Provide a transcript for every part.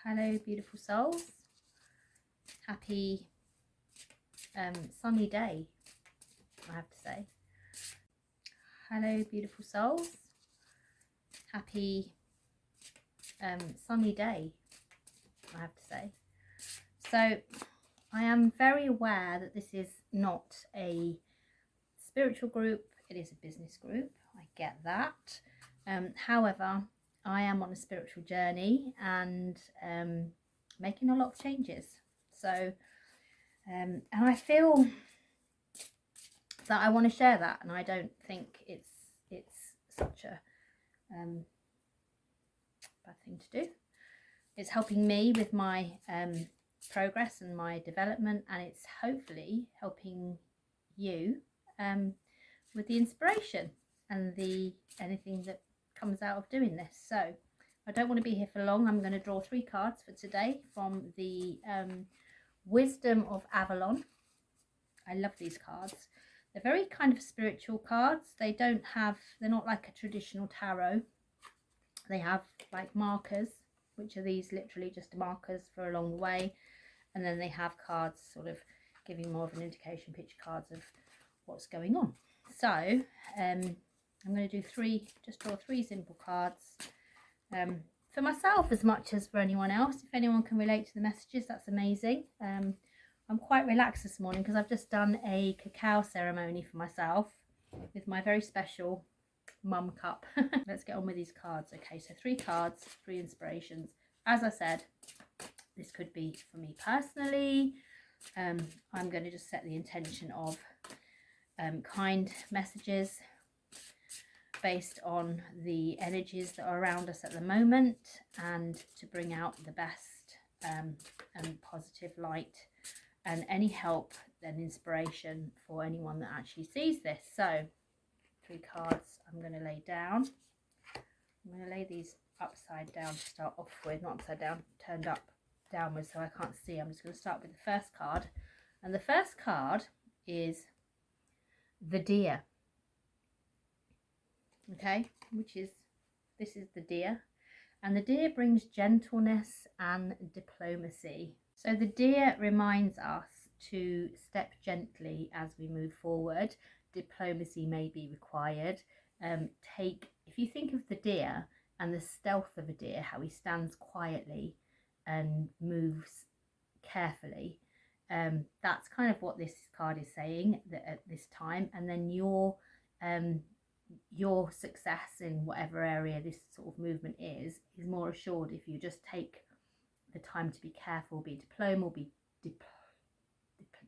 Hello beautiful souls, happy sunny day, I have to say. Hello beautiful souls, happy sunny day, I have to say. So I am very aware that this is not a spiritual group, it is a business group, I get that. However, I am on a spiritual journey and making a lot of changes. So, and I feel that I want to share that, and I don't think it's such a bad thing to do. It's helping me with my progress and my development, and it's hopefully helping you with the inspiration and the anything that comes out of doing this. So I don't want to be here for long. I'm going to draw 3 cards for today from the Wisdom of Avalon. I love these cards. They're very kind of spiritual cards. They're not like a traditional tarot. They have like markers, which are these literally just markers for along the way, and then they have cards sort of giving more of an indication, picture cards of what's going on. So I'm going to do just draw 3 simple cards for myself as much as for anyone else. If anyone can relate to the messages, that's amazing. I'm quite relaxed this morning because I've just done a cacao ceremony for myself with my very special mum cup. Let's get on with these cards. Okay, so 3 cards, 3 inspirations. As I said, this could be for me personally. I'm going to just set the intention of kind messages based on the energies that are around us at the moment, and to bring out the best and positive light and any help and inspiration for anyone that actually sees this. So 3 cards I'm going to lay down. I'm going to lay these upside down to start off with, not upside down, turned up downwards so I can't see. I'm just going to start with the first card, and the first card is the deer. Okay, this is the deer, and the deer brings gentleness and diplomacy. So the deer reminds us to step gently as we move forward. Diplomacy may be required. If you think of the deer and the stealth of a deer, how he stands quietly and moves carefully, that's kind of what this card is saying at this time. And then your success in whatever area this sort of movement is more assured if you just take the time to be careful, be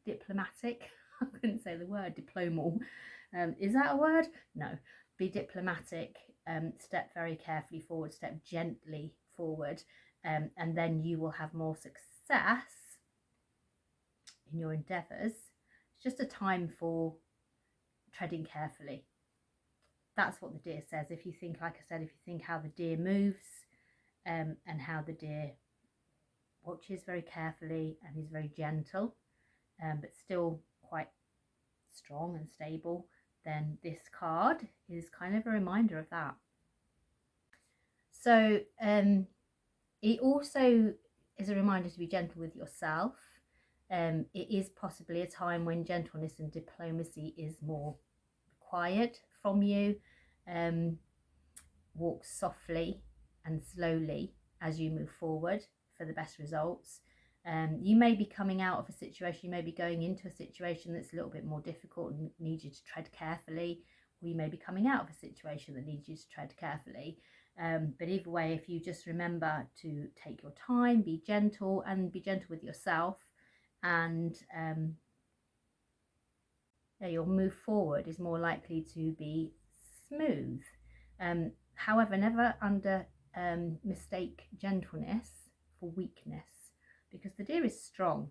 diplomatic. I couldn't say the word diplomal. Is that a word? No. Be diplomatic, step very carefully forward, step gently forward, and then you will have more success in your endeavours. It's just a time for treading carefully. That's what the deer says. If you think, like I said, if you think how the deer moves and how the deer watches very carefully and is very gentle, but still quite strong and stable, then this card is kind of a reminder of that. So it also is a reminder to be gentle with yourself. It is possibly a time when gentleness and diplomacy is more required from you. Walk softly and slowly as you move forward for the best results. You may be coming out of a situation, you may be going into a situation that's a little bit more difficult and needs you to tread carefully, or you may be coming out of a situation that needs you to tread carefully. But either way, if you just remember to take your time, be gentle with yourself, and your move forward is more likely to be smooth. However, never mistake gentleness for weakness, because the deer is strong,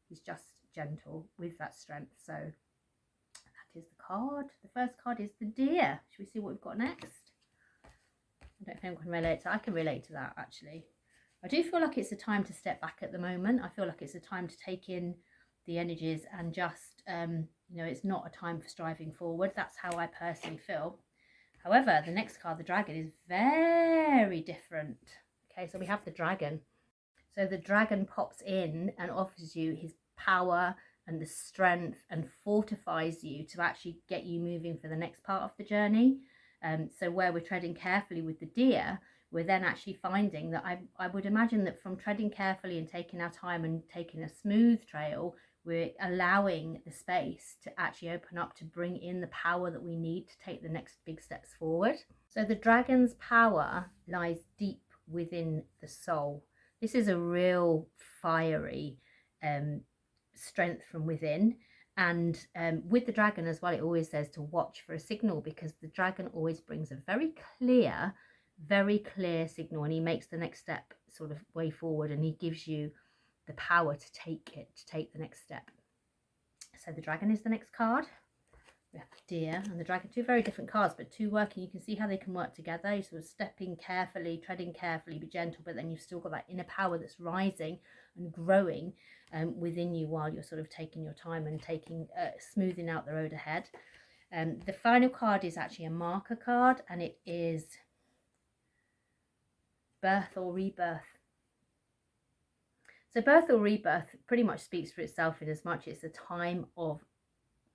he's just gentle with that strength. So that is the card. The first card is the deer. Should we see what we've got next? I don't know if anyone can relate to. I can relate to that actually. I do feel like it's a time to step back at the moment. I feel like it's a time to take in the energies and just it's not a time for striving forward. That's how I personally feel. However, the next card, the dragon, is very different. Okay, so we have the dragon. So the dragon pops in and offers you his power and the strength and fortifies you to actually get you moving for the next part of the journey. So where we're treading carefully with the deer, we're then actually finding that I would imagine that from treading carefully and taking our time and taking a smooth trail, we're allowing the space to actually open up to bring in the power that we need to take the next big steps forward. So the dragon's power lies deep within the soul. This is a real fiery strength from within. And with the dragon as well, it always says to watch for a signal, because the dragon always brings a very clear signal, and he makes the next step sort of way forward, and he gives you the power to take the next step. So the dragon is the next card. We have the deer and the dragon, two very different cards, but two working. You can see how they can work together. You're sort of stepping carefully, treading carefully, be gentle, but then you've still got that inner power that's rising and growing within you while you're sort of taking your time and smoothing out the road ahead. The final card is actually a marker card, and it is birth or rebirth. So birth or rebirth pretty much speaks for itself, in as much it's a time of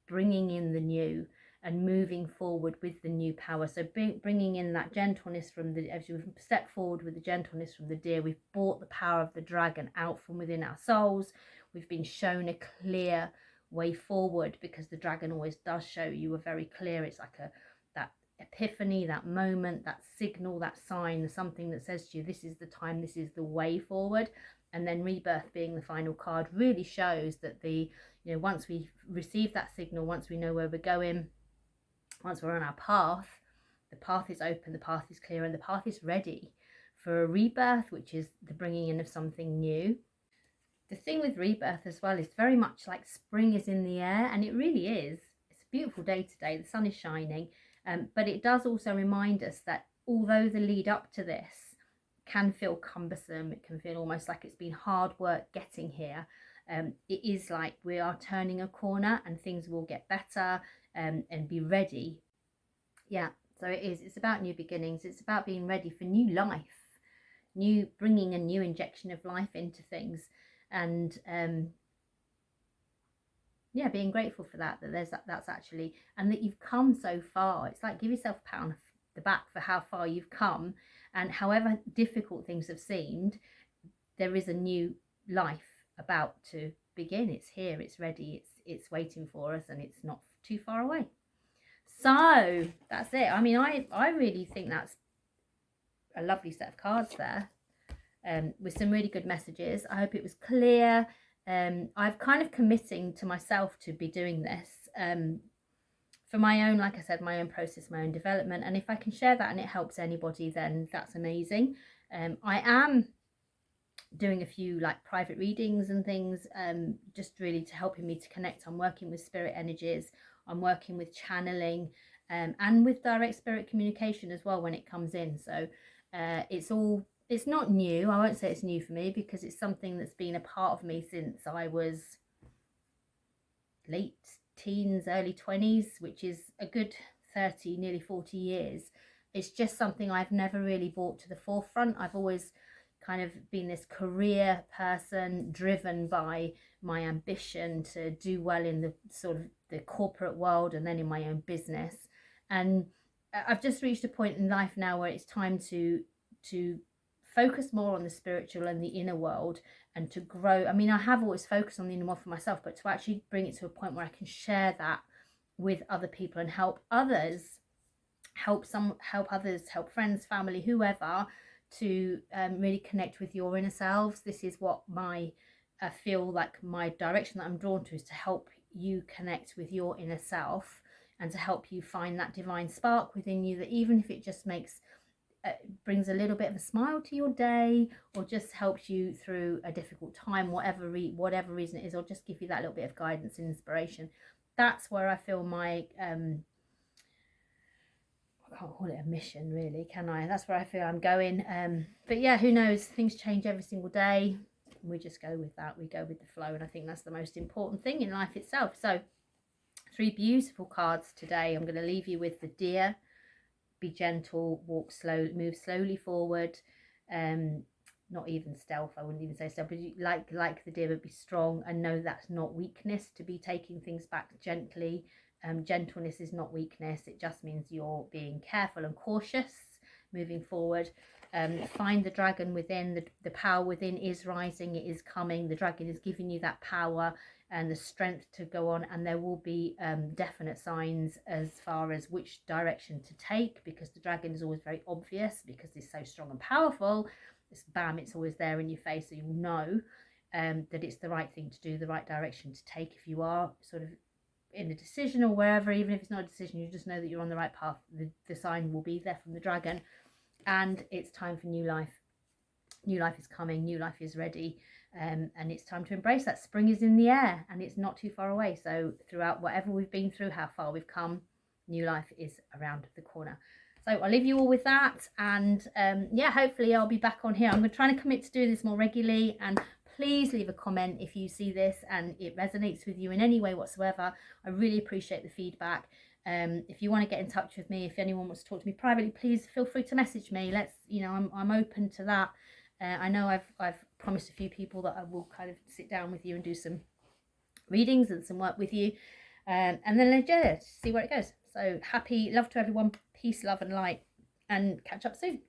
bringing in the new and moving forward with the new power. So bringing in that gentleness from the, as we step forward with the gentleness from the deer, we've brought the power of the dragon out from within our souls. We've been shown a clear way forward, because the dragon always does show you a very clear, it's like that epiphany, that moment, that signal, that sign, something that says to you, this is the time, this is the way forward. And then rebirth being the final card really shows that once we receive that signal, once we know where we're going, once we're on our path, the path is open, the path is clear, and the path is ready for a rebirth, which is the bringing in of something new. The thing with rebirth as well is very much like spring is in the air, and it really is. It's a beautiful day today, the sun is shining, but it does also remind us that although the lead up to this can feel cumbersome, it can feel almost like it's been hard work getting here, it is like we are turning a corner and things will get better, and be ready. Yeah, so it's about new beginnings. It's about being ready for new life, bringing a new injection of life into things, and yeah, being grateful for that that's actually, and that you've come so far. It's like, give yourself a pat on the back for how far you've come, and however difficult things have seemed, there is a new life about to begin. It's here, it's ready, it's waiting for us, and it's not too far away. So that's it. I mean, I really think that's a lovely set of cards there, with some really good messages. I hope it was clear. I've kind of committing to myself to be doing this for my own, like I said, my own process, my own development, and if I can share that and it helps anybody, then that's amazing. I am doing a few like private readings and things, just really to helping me to connect. I'm working with spirit energies, I'm working with channeling, and with direct spirit communication as well when it comes in. So it's not new. I won't say it's new for me, because it's something that's been a part of me since I was late teens, early 20s, which is a good 30, nearly 40 years. It's just something I've never really brought to the forefront. I've always kind of been this career person, driven by my ambition to do well in the sort of the corporate world and then in my own business. And I've just reached a point in life now where it's time to focus more on the spiritual and the inner world, and to grow. I mean, I have always focused on the inner world for myself, but to actually bring it to a point where I can share that with other people and help others, help friends, family, whoever, to really connect with your inner selves. This is what I feel like my direction that I'm drawn to, is to help you connect with your inner self, and to help you find that divine spark within you, that even if it just brings a little bit of a smile to your day, or just helps you through a difficult time, whatever reason it is, or just give you that little bit of guidance and inspiration. That's where I feel my I can't call it a mission really, can I? That's where I feel I'm going. But yeah, who knows, things change every single day, and we just go with that, we go with the flow, and I think that's the most important thing in life itself. So 3 beautiful cards today. I'm going to leave you with the deer. Be gentle, walk slow, move slowly forward. not even stealth, I wouldn't even say stealth, but like the deer, but be strong, and know that's not weakness to be taking things back gently. Gentleness is not weakness. It just means you're being careful and cautious moving forward. Find the dragon within. The power within is rising. It is coming. The dragon is giving you that power and the strength to go on, and there will be definite signs as far as which direction to take, because the dragon is always very obvious because it's so strong and powerful. It's bam, it's always there in your face, so you'll know that it's the right thing to do, the right direction to take. If you are sort of in a decision or wherever, even if it's not a decision, you just know that you're on the right path. The sign will be there from the dragon, and it's time for new life. New life is coming, new life is ready, and it's time to embrace that. Spring is in the air and it's not too far away. So throughout whatever we've been through, how far we've come, new life is around the corner. So I'll leave you all with that, and yeah, hopefully I'll be back on here. I'm trying to commit to do this more regularly, and please leave a comment if you see this and it resonates with you in any way whatsoever. I really appreciate the feedback. If you want to get in touch with me, if anyone wants to talk to me privately, please feel free to message me. Let's, you know, I'm open to that. I know I've promised a few people that I will kind of sit down with you and do some readings and some work with you, and then just see where it goes. So happy love to everyone, peace, love and light, and catch up soon.